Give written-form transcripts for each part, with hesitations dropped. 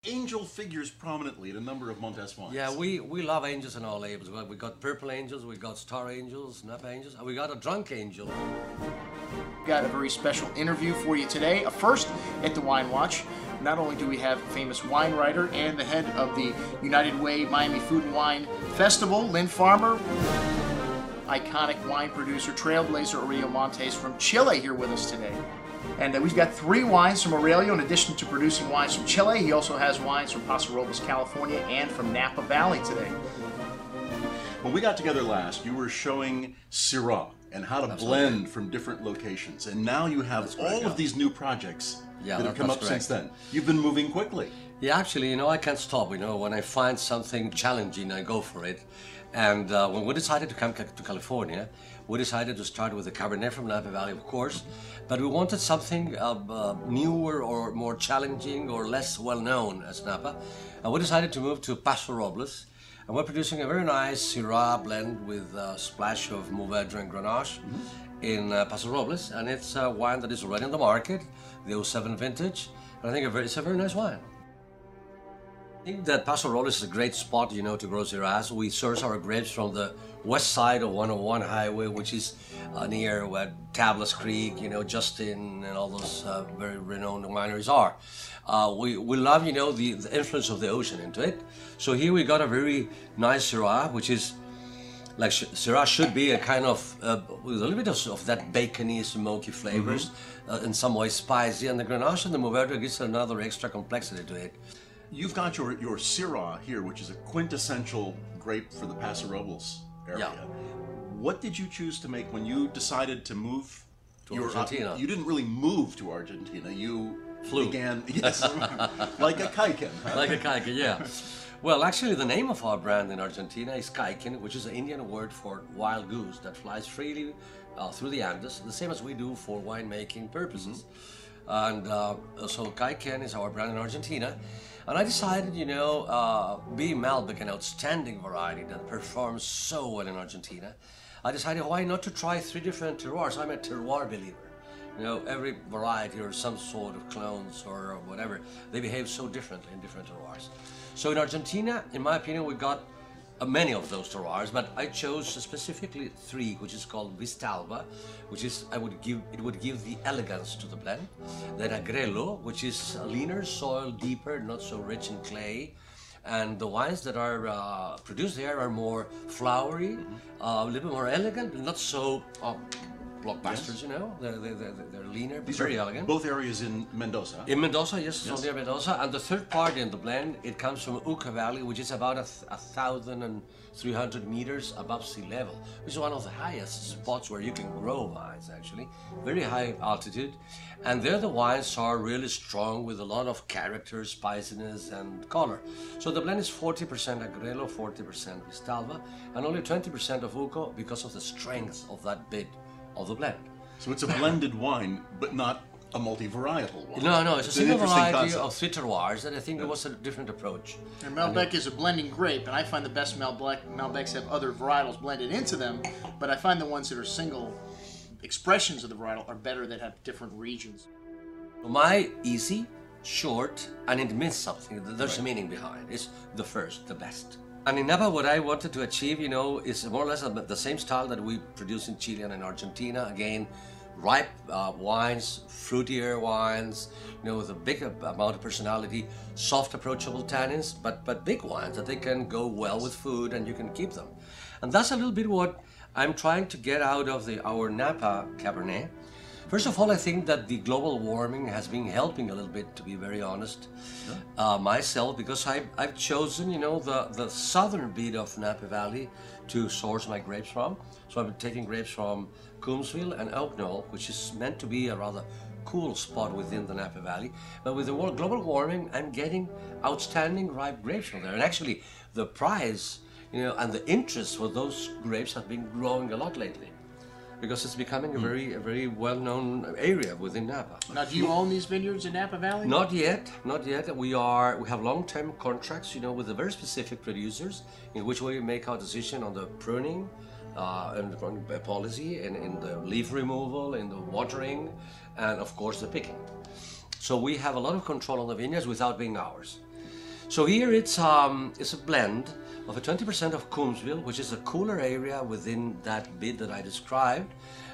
Angel figures prominently in a number of Montes wines. Yeah, we love angels in our labels. We got purple angels, we got star angels, Napa angels, and we got a drunk angel. Got a very special interview for you today, a first at the Wine Watch. Not only do we have famous wine writer and the head of the United Way Miami Food and Wine Festival, Lynn Farmer, iconic wine producer, trailblazer Aurelio Montes from Chile here with us today. And we've got 3 wines from Aurelio. In addition to producing wines from Chile, he also has wines from Paso Robles, California, and from Napa Valley today. When we got together last, you were showing Syrah and how to blend from different locations. And now you have all of these new projects that have come up since then. You've been moving quickly. Yeah, actually, I can't stop. When I find something challenging, I go for it. And when we decided to come to California, we decided to start with the Cabernet from Napa Valley, of course, but we wanted something newer or more challenging or less well-known as Napa. And we decided to move to Paso Robles, and we're producing a very nice Syrah blend with a splash of Mourvedre and Grenache in Paso Robles, and it's a wine that is already on the market, the 07 vintage, and I think it's a very nice wine. I think that Paso Robles is a great spot, to grow Syrahs. We source our grapes from the west side of 101 highway, which is near where Tablas Creek, Justin, and all those very renowned wineries are. We love, the influence of the ocean into it. So here we got a very nice Syrah, which is like Syrah should be a kind of with a little bit of that bacony, smoky flavors, in some way spicy, and the Grenache and the Mourvedre gives another extra complexity to it. You've got your Syrah here, which is a quintessential grape for the Paso Robles area. Yeah. What did you choose to make when you decided to move to Argentina? You didn't really move to Argentina. You flew. Began, yes, like a kaiken. Huh? Like a kaiken, yeah. Well, actually, the name of our brand in Argentina is kaiken, which is an Indian word for wild goose that flies freely through the Andes, the same as we do for winemaking purposes. And so kaiken is our brand in Argentina. And I decided, being Malbec, an outstanding variety that performs so well in Argentina, I decided why not to try 3 different terroirs. I'm a terroir believer. Every variety or some sort of clones or whatever, they behave so differently in different terroirs. So in Argentina, in my opinion, we got many of those terroirs, but I chose specifically 3, which is called Vistalba, which is it would give the elegance to the blend. Then Agrelo, which is a leaner soil, deeper, not so rich in clay, and the wines that are produced there are more flowery, a little bit more elegant, not so blockbusters. They're leaner, but very elegant. Both areas in Mendoza. In Mendoza, yes, near Mendoza. And the third part in the blend, it comes from Uca Valley, which is about 1,300 meters above sea level, which is one of the highest spots where you can grow vines, actually. Very high altitude. And there the wines are really strong with a lot of character, spiciness, and color. So the blend is 40% Agrelo, 40% Vistalba, and only 20% of Uco because of the strength of that bit of the blend. So it's a blended wine, but not a multi-varietal one. No, it's a single variety of 3 terroirs, and I think it was a different approach. And Malbec is a blending grape, and I find the best Malbecs have other varietals blended into them, but I find the ones that are single expressions of the varietal are better that have different regions. My easy, short, and it means something. There's a meaning behind it. It's the first, the best. And in Napa, what I wanted to achieve, is more or less the same style that we produce in Chile and in Argentina. Again, ripe wines, fruitier wines, with a big amount of personality, soft, approachable tannins, but big wines that they can go well with food and you can keep them. And that's a little bit what I'm trying to get out of our Napa Cabernet. First of all, I think that the global warming has been helping a little bit, to be very honest, myself, because I've chosen, the southern bit of Napa Valley to source my grapes from. So I've been taking grapes from Coombsville and Oak Knoll, which is meant to be a rather cool spot within the Napa Valley. But with the global warming, I'm getting outstanding ripe grapes from there. And actually, the price, and the interest for those grapes have been growing a lot lately, because it's becoming a very well-known area within Napa. Now, do you own these vineyards in Napa Valley? Not yet. We have long-term contracts, with the very specific producers, in which we make our decision on the pruning, and the policy, and in the leaf removal, in the watering, and of course the picking. So we have a lot of control on the vineyards without being ours. So here it's a blend of a 20% of Coombsville, which is a cooler area within that bit that I described,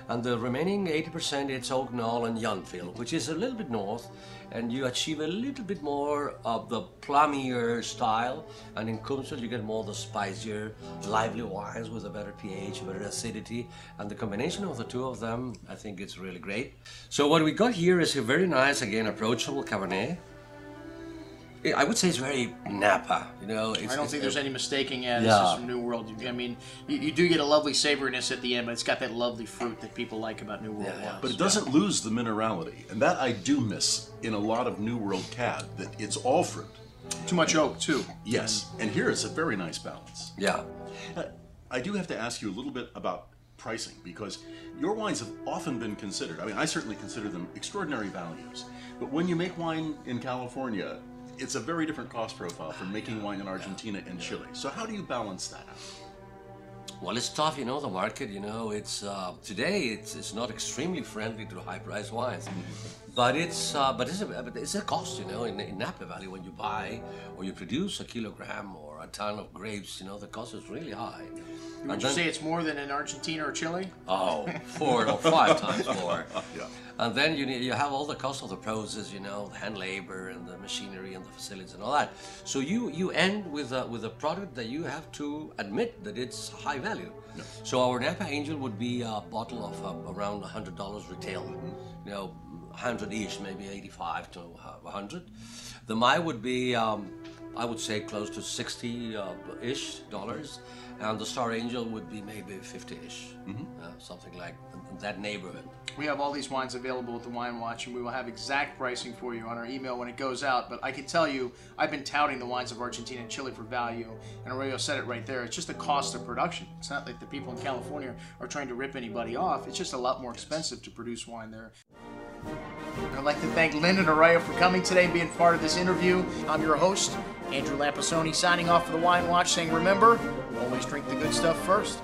and the remaining 80% it's Oak Knoll and Yountville, which is a little bit north, and you achieve a little bit more of the plummier style, and in Coombsville you get more of the spicier, lively wines with a better pH, better acidity, and the combination of the two of them, I think it's really great. So what we got here is a very nice, again, approachable Cabernet. I would say it's very Napa, you know. I don't think there's any mistaking it. This is from New World. I mean, you do get a lovely savoriness at the end, but it's got that lovely fruit that people like about New World wines. But it doesn't lose the minerality, and that I do miss in a lot of New World Cab, that it's all fruit. Too much oak, too. Yes, and here it's a very nice balance. Yeah. I do have to ask you a little bit about pricing, because your wines have often been considered, I mean, I certainly consider them extraordinary values, but when you make wine in California, it's a very different cost profile from making wine in Argentina and Chile. So how do you balance that out? Well, it's tough, you know, the market, you know, it's today it's not extremely friendly to high-priced wines, but it's a cost, you know, in Napa Valley when you buy or you produce a kilogram or a ton of grapes, you know, the cost is really high. Would you say it's more than in Argentina or Chile? Oh, 4 or 5 times more. Yeah. And then you have all the cost of the process, you know, the hand labor and the machinery and the facilities and all that. So you end with a product that you have to admit that it's high value. No. So our Napa Angel would be a bottle of around $100 retail, you know, 100-ish, maybe 85 to 100. The Mai would be, I would say, close to 60-ish dollars, and the Star Angel would be maybe 50-ish, something like that neighborhood. We have all these wines available at the Wine Watch, and we will have exact pricing for you on our email when it goes out. But I can tell you, I've been touting the wines of Argentina and Chile for value, and Aurelio said it right there. It's just the cost of production. It's not like the people in California are trying to rip anybody off. It's just a lot more expensive to produce wine there. I'd like to thank Lynn and Aurelio for coming today and being part of this interview. I'm your host, Andrew Lampasoni, signing off for the Wine Watch, saying remember, always drink the good stuff first.